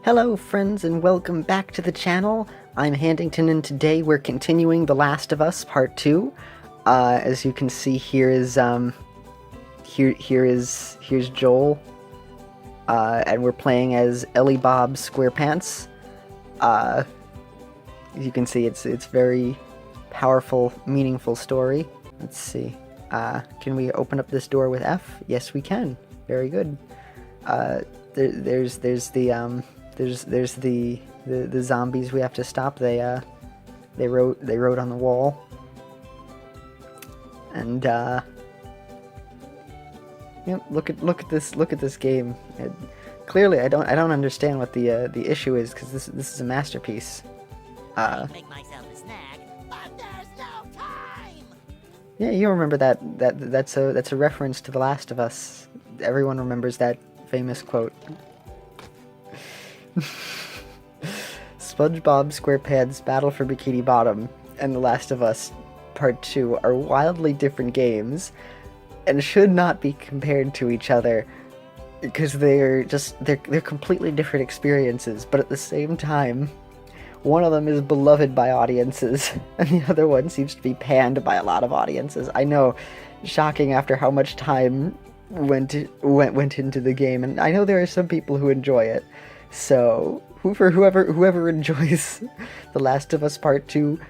Hello friends and welcome back to the channel. I'm Handington and today we're continuing The Last of Us Part 2. As you can see here is here's Joel. And we're playing as Ellie Bob Squarepants. As you can see it's very powerful, meaningful story. Let's see. Can we open up this door with F? Yes we can. Very good. There's the zombies we have to stop. They wrote on the wall. And look at this game. Clearly I don't understand what the issue is, because this is a masterpiece. Make myself a snack, but there's no time. Yeah, you remember that's a reference to The Last of Us. Everyone remembers that famous quote. SpongeBob SquarePants Battle for Bikini Bottom and The Last of Us Part 2 are wildly different games and should not be compared to each other because they're completely different experiences, but at the same time one of them is beloved by audiences and the other one seems to be panned by a lot of audiences. I know, shocking after how much time went into the game, and I know there are some people who enjoy it. So, for whoever enjoys The Last of Us Part 2,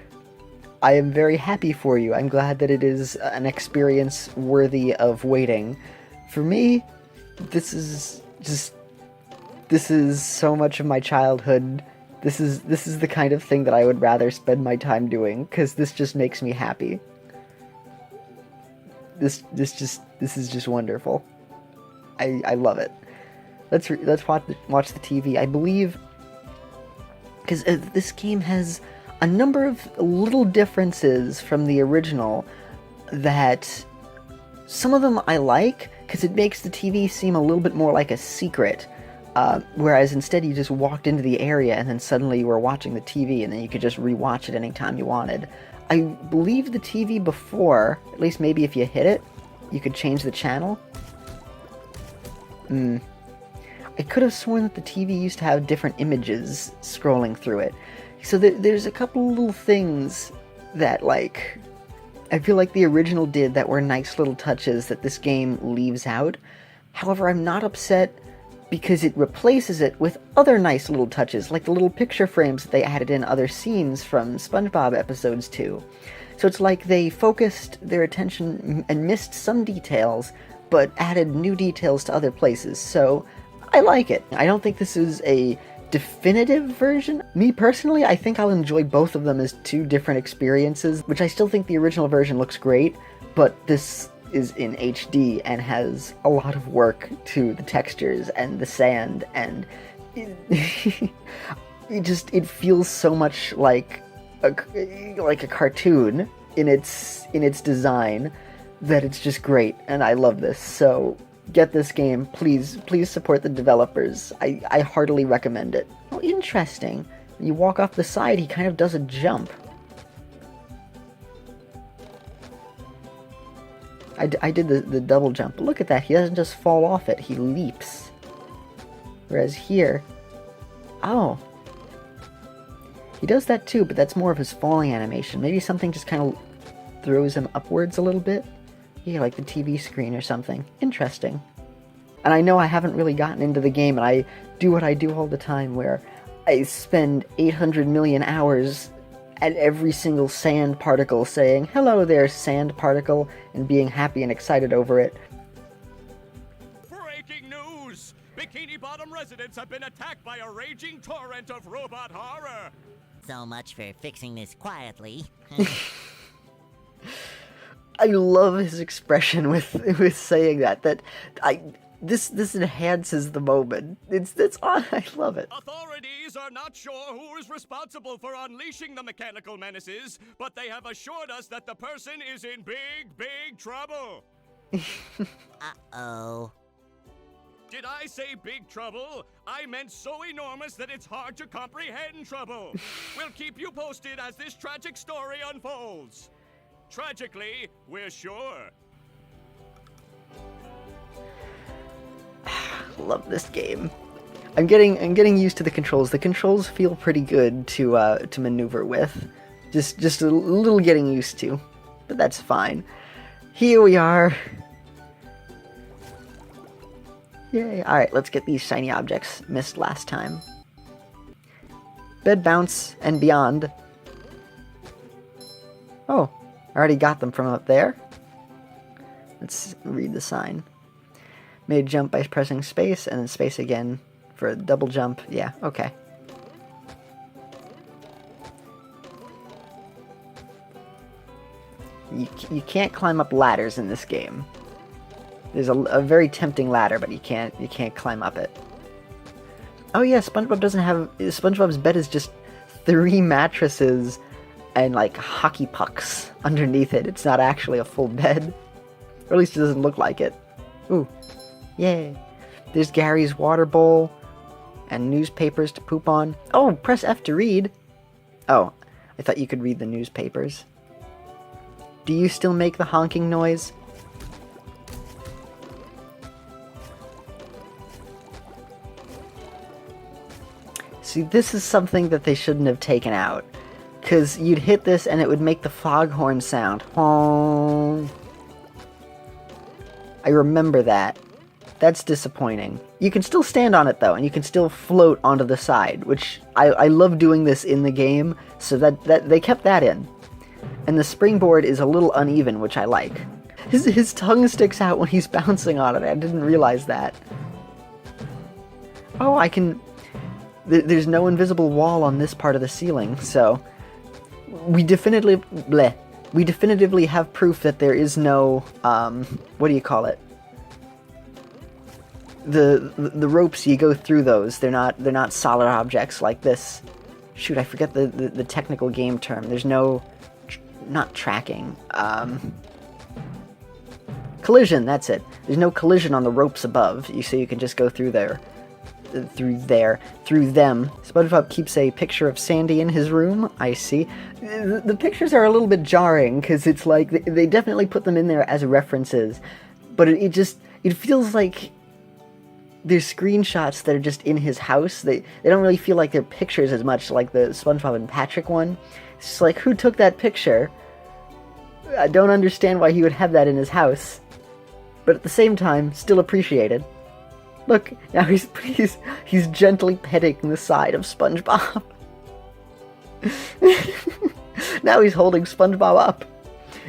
I am very happy for you. I'm glad that it is an experience worthy of waiting. For me, this is so much of my childhood. This is the kind of thing that I would rather spend my time doing, because this just makes me happy. This is just wonderful. I love it. Let's watch the TV. I believe, because this game has a number of little differences from the original that some of them I like, because it makes the TV seem a little bit more like a secret, whereas instead you just walked into the area and then suddenly you were watching the TV and then you could just rewatch it anytime you wanted. I believe the TV before, at least maybe if you hit it, you could change the channel. I could have sworn that the TV used to have different images scrolling through it. So there's a couple little things that, like, I feel like the original did that were nice little touches that this game leaves out. However, I'm not upset because it replaces it with other nice little touches, like the little picture frames that they added in other scenes from SpongeBob episodes 2. So it's like they focused their attention and missed some details, but added new details to other places, so I like it. I don't think this is a definitive version. Me personally, I think I'll enjoy both of them as two different experiences, which I still think the original version looks great, but this is in HD and has a lot of work to the textures and the sand, and it feels so much like a cartoon in its design that it's just great, and I love this. So get this game, please support the developers. I heartily recommend it. Oh, interesting. When you walk off the side, he kind of does a jump. I did the double jump. Look at that, he doesn't just fall off it, he leaps. Whereas here, oh, he does that too, but that's more of his falling animation. Maybe something just kind of throws him upwards a little bit. Yeah, like the TV screen or something. Interesting. And I know I haven't really gotten into the game, and I do what I do all the time, where I spend 800 million hours at every single sand particle saying, "Hello there, sand particle," and being happy and excited over it. Breaking news! Bikini Bottom residents have been attacked by a raging torrent of robot horror! So much for fixing this quietly. I love his expression with saying that this enhances the moment. I love it. Authorities are not sure who is responsible for unleashing the mechanical menaces, but they have assured us that the person is in big trouble. Uh-oh. Did I say big trouble? I meant so enormous that it's hard to comprehend trouble. We'll keep you posted as this tragic story unfolds. Tragically, we're sure. Love this game. I'm getting used to the controls. The controls feel pretty good to maneuver with. Just a little getting used to, but that's fine. Here we are. Yay! All right, let's get these shiny objects missed last time. Bed bounce and beyond. Oh, I already got them from up there. Let's read the sign. Made jump by pressing space and then space again for a double jump. Yeah, okay. You can't climb up ladders in this game. There's a very tempting ladder, but you can't climb up it. Oh yeah, SpongeBob doesn't have... SpongeBob's bed is just 3 mattresses and like hockey pucks underneath it. It's not actually a full bed. Or at least it doesn't look like it. Ooh. Yay. There's Gary's water bowl and newspapers to poop on. Oh, press F to read. Oh, I thought you could read the newspapers. Do you still make the honking noise? See, this is something that they shouldn't have taken out. Because you'd hit this and it would make the foghorn sound. Honk. I remember that. That's disappointing. You can still stand on it though, and you can still float onto the side, which I love doing this in the game, so that they kept that in. And the springboard is a little uneven, which I like. His tongue sticks out when he's bouncing on it. I didn't realize that. Oh, I can... There's no invisible wall on this part of the ceiling, so... We definitively have proof that there is no... what do you call it? The ropes, you go through those. They're not solid objects like this. Shoot, I forget the technical game term. There's no... not tracking. Collision, that's it. There's no collision on the ropes above. So you can just go through there. Through them. SpongeBob keeps a picture of Sandy in his room. I see. The pictures are a little bit jarring, because it's like, they definitely put them in there as references. But it feels like there's screenshots that are just in his house. They don't really feel like they're pictures as much like the SpongeBob and Patrick one. It's just like, who took that picture? I don't understand why he would have that in his house. But at the same time, still appreciated. Look, now he's gently petting the side of SpongeBob. Now he's holding SpongeBob up.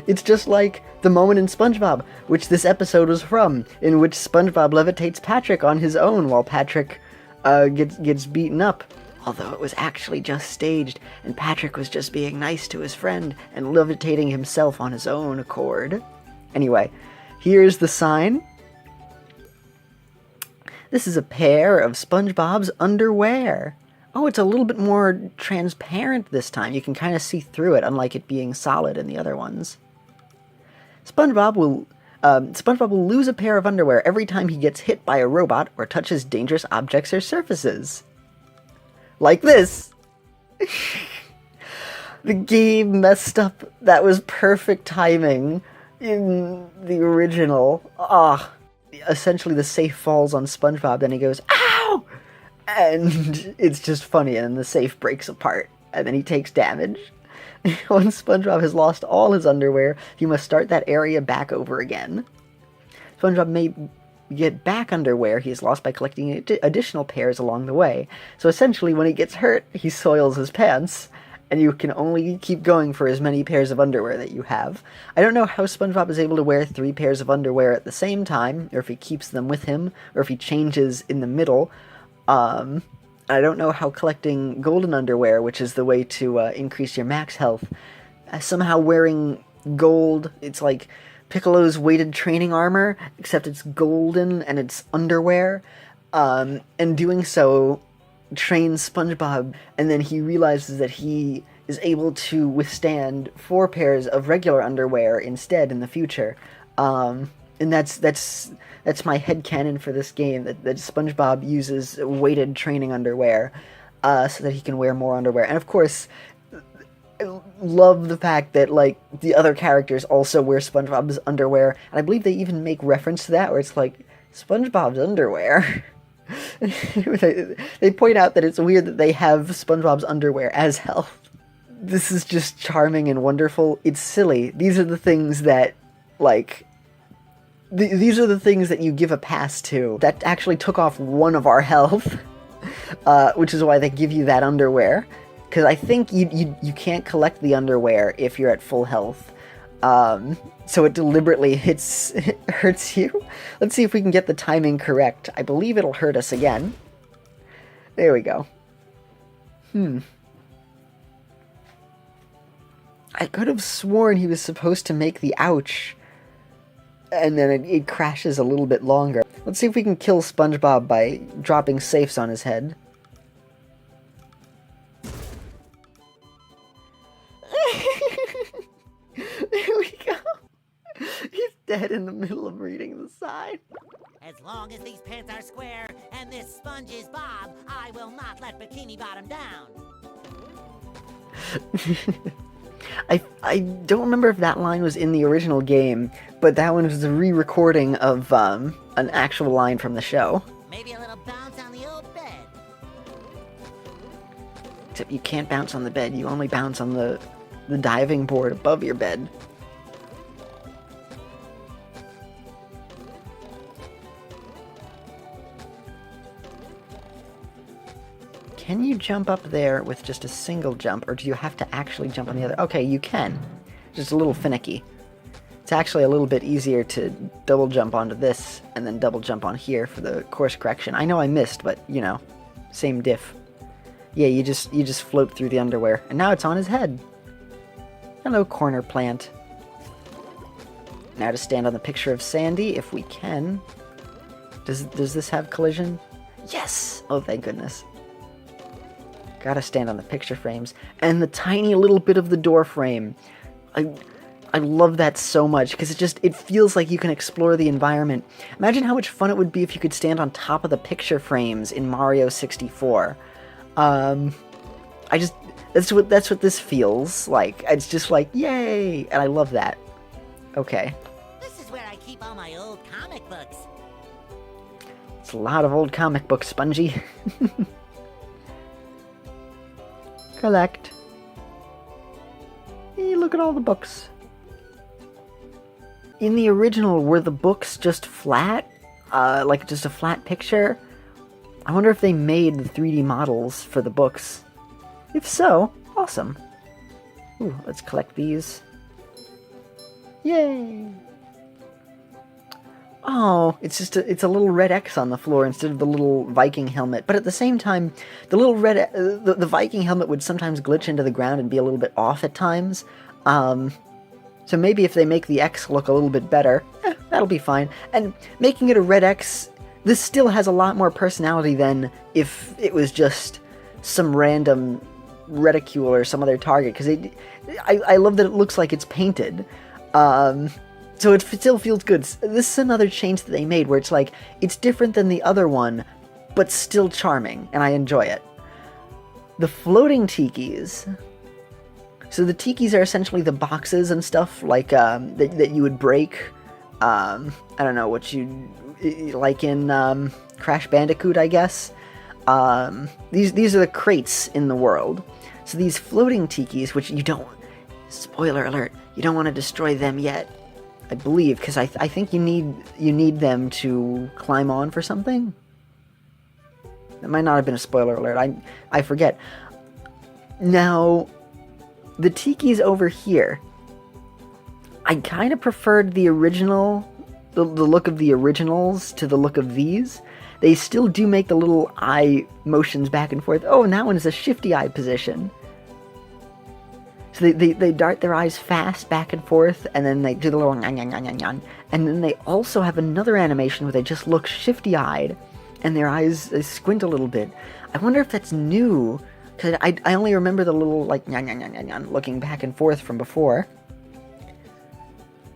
It's just like the moment in SpongeBob, which this episode was from, in which SpongeBob levitates Patrick on his own while Patrick gets beaten up. Although it was actually just staged, and Patrick was just being nice to his friend and levitating himself on his own accord. Anyway, here's the sign. This is a pair of SpongeBob's underwear. Oh, it's a little bit more transparent this time. You can kind of see through it, unlike it being solid in the other ones. SpongeBob will lose a pair of underwear every time he gets hit by a robot or touches dangerous objects or surfaces. Like this. The game messed up. That was perfect timing in the original. Essentially the safe falls on SpongeBob, then he goes, ow! And it's just funny, and then the safe breaks apart, and then he takes damage. Once SpongeBob has lost all his underwear, he must start that area back over again. SpongeBob may get back underwear he has lost by collecting additional pairs along the way. So essentially, when he gets hurt, he soils his pants, and you can only keep going for as many pairs of underwear that you have. I don't know how SpongeBob is able to wear 3 pairs of underwear at the same time, or if he keeps them with him, or if he changes in the middle. I don't know how collecting golden underwear, which is the way to increase your max health, somehow wearing gold, it's like Piccolo's weighted training armor, except it's golden and it's underwear, and doing so trains SpongeBob, and then he realizes that he is able to withstand 4 pairs of regular underwear instead in the future. And that's my headcanon for this game, that SpongeBob uses weighted training underwear so that he can wear more underwear. And of course, I love the fact that, like, the other characters also wear SpongeBob's underwear, and I believe they even make reference to that, where it's like, SpongeBob's underwear. They point out that it's weird that they have SpongeBob's underwear as health. This is just charming and wonderful. It's silly. These are the things that, like, these are the things that you give a pass to. That actually took off one of our health, which is why they give you that underwear. Because I think you can't collect the underwear if you're at full health. So it deliberately hurts you. Let's see if we can get the timing correct. I believe it'll hurt us again. There we go. I could have sworn he was supposed to make the ouch, and then it crashes a little bit longer. Let's see if we can kill SpongeBob by dropping safes on his head. There we go. He's dead in the middle of reading the sign. As long as these pants are square and this sponge is Bob, I will not let Bikini Bottom down. I don't remember if that line was in the original game, but that one was a re-recording of an actual line from the show. Maybe a little bounce on the old bed. Except you can't bounce on the bed, you only bounce on the diving board above your bed. Can you jump up there with just a single jump, or do you have to actually jump on the other? Okay, you can. Just a little finicky. It's actually a little bit easier to double jump onto this, and then double jump on here for the course correction. I know I missed, but, you know, same diff. Yeah, you just float through the underwear, and now it's on his head. Hello, corner plant. Now to stand on the picture of Sandy, if we can. Does this have collision? Yes! Oh, thank goodness. Gotta stand on the picture frames. And the tiny little bit of the door frame. I love that so much, because it feels like you can explore the environment. Imagine how much fun it would be if you could stand on top of the picture frames in Mario 64. That's what this feels like. It's just like, yay! And I love that. Okay. This is where I keep all my old comic books. It's a lot of old comic books, Spongy. Collect. Hey, look at all the books. In the original, were the books just flat? Like just a flat picture? I wonder if they made the 3D models for the books. If so, awesome. Ooh, let's collect these. Yay! Oh, it's a little red X on the floor instead of the little Viking helmet. But at the same time, the little red the Viking helmet would sometimes glitch into the ground and be a little bit off at times. So maybe if they make the X look a little bit better, that'll be fine. And making it a red X, this still has a lot more personality than if it was just some random reticule or some other target. Because I love that it looks like it's painted. So it still feels good. This is another change that they made where it's like, it's different than the other one, but still charming, and I enjoy it. The floating tikis. So the tikis are essentially the boxes and stuff like that you would break. I don't know what you like in Crash Bandicoot, I guess. These are the crates in the world. So these floating tikis, which you don't, spoiler alert, you don't want to destroy them yet. I believe, because I think you need them to climb on for something. That might not have been a spoiler alert. I forget. Now, the tikis over here, I kind of preferred the original, the look of the originals to the look of these. They still do make the little eye motions back and forth. Oh, and that one is a shifty eye position. So they dart their eyes fast back and forth, and then they do the little and then they also have another animation where they just look shifty-eyed, and their eyes squint a little bit. I wonder if that's new, because I only remember the little, like, looking back and forth from before.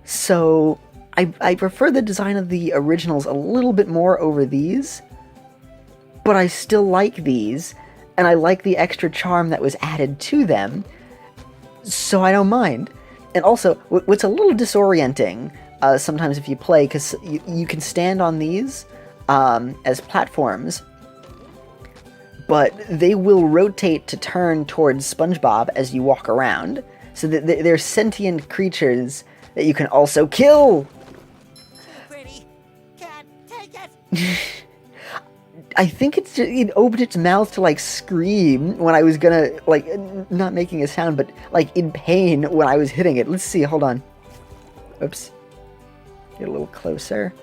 So, I prefer the design of the originals a little bit more over these, but I still like these, and I like the extra charm that was added to them, so I don't mind. And also, what's a little disorienting sometimes if you play, because you can stand on these, as platforms, but they will rotate to turn towards SpongeBob as you walk around. So that they're sentient creatures that you can also kill. Pretty. Can't take it. I think it opened its mouth to, like, scream when I was gonna, like, not making a sound, but, like, in pain when I was hitting it. Let's see, hold on. Oops. Get a little closer.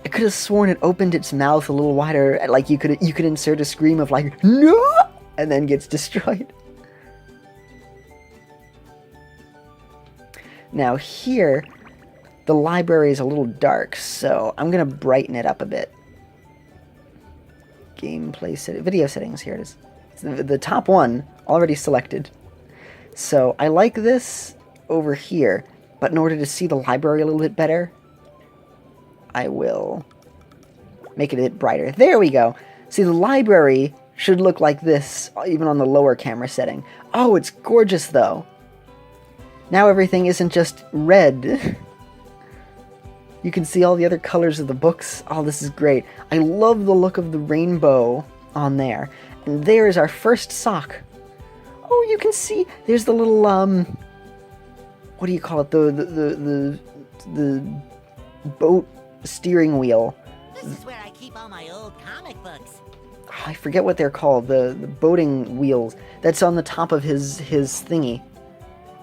I could have sworn it opened its mouth a little wider, like you could insert a scream of, like, no, and then gets destroyed. Now here, the library is a little dark, so I'm gonna brighten it up a bit. Gameplay video settings, here it is. The top one, already selected. So I like this over here, but in order to see the library a little bit better, I will make it a bit brighter. There we go. See, the library should look like this, even on the lower camera setting. Oh, it's gorgeous, though. Now everything isn't just red. You can see all the other colors of the books. Oh, this is great. I love the look of the rainbow on there. And there is our first sock. Oh, you can see, there's the little, what do you call it? The boat steering wheel. This is where I keep all my old comic books. Oh, I forget what they're called. The boating wheels. That's on the top of his thingy.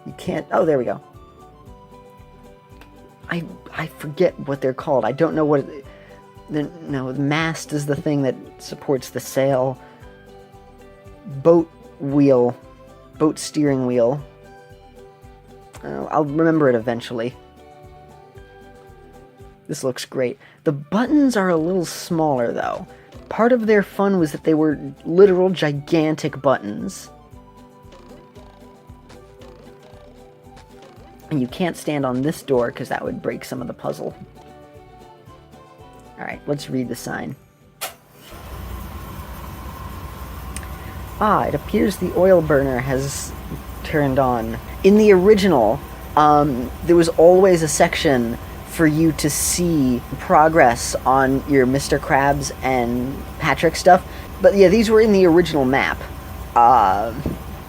You can't... Oh, there we go. I forget what they're called. I don't know what... No, the mast is the thing that supports the sail. Boat wheel. Boat steering wheel. I'll remember it eventually. This looks great. The buttons are a little smaller, though. Part of their fun was that they were literal gigantic buttons. And you can't stand on this door because that would break some of the puzzle. Alright, let's read the sign. Ah, it appears the oil burner has turned on. In the original, there was always a section for you to see progress on your Mr. Krabs and Patrick stuff. But yeah, these were in the original map,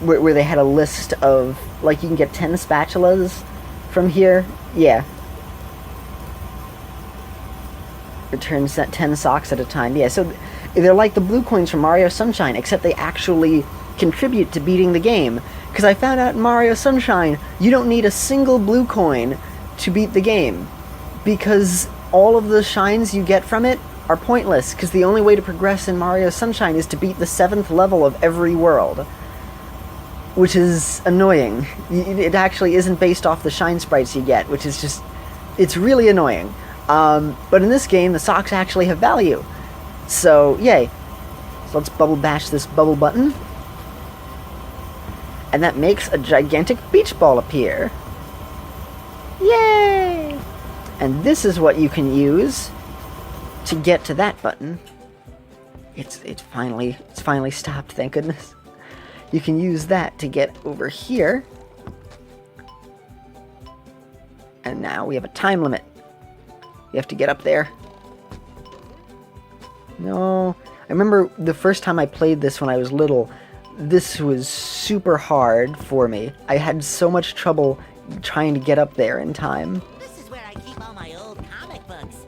where they had a list of, like, you can get 10 spatulas from here. Yeah. Return 10 socks at a time. Yeah, so they're like the blue coins from Mario Sunshine, except they actually contribute to beating the game. Because I found out in Mario Sunshine, you don't need a single blue coin to beat the game. Because all of the shines you get from it are pointless, because the only way to progress in Mario Sunshine is to beat the 7th level of every world. Which is annoying. It actually isn't based off the shine sprites you get, which is just... It's really annoying. But in this game, the socks actually have value. So, yay. So let's bubble bash this bubble button. And that makes a gigantic beach ball appear. Yay! And this is what you can use to get to that button. It's finally stopped, thank goodness. You can use that to get over here. And now we have a time limit. You have to get up there. No. I remember the first time I played this when I was little, this was super hard for me. I had so much trouble trying to get up there in time. This is where I keep all my old comic books.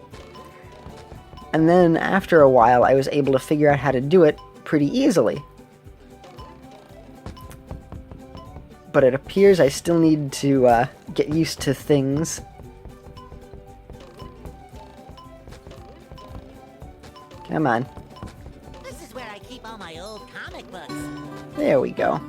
And then after a while, I was able to figure out how to do it pretty easily. But it appears I still need to get used to things. Come on. This is where I keep all my old comic books. There we go.